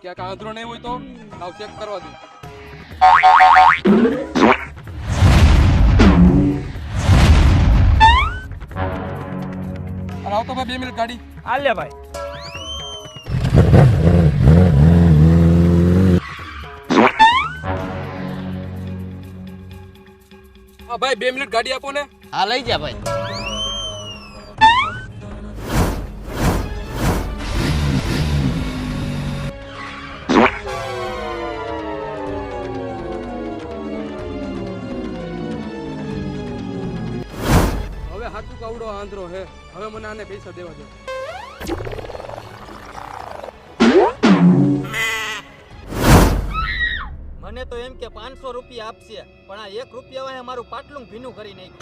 ક્યાંક આંધળો નહીં હોય તો લાવ ચેક કરવા દે. અને આવતો ભાઈ 2 મિનિટ ગાડી. હાલે ભાઈ. હા ભાઈ 2 મિનિટ ગાડી આપો ને. હા લઈ જા ભાઈ. હવે હાથું કાવડો આંધળો હે. હવે મને આને પૈસા દેવા દે. મને તો એમ કે 500 રૂપિયા આપશે, પણ આ 1 રૂપિયા વાળે મારું પાટલું ભીનું કરી નાખ્યું.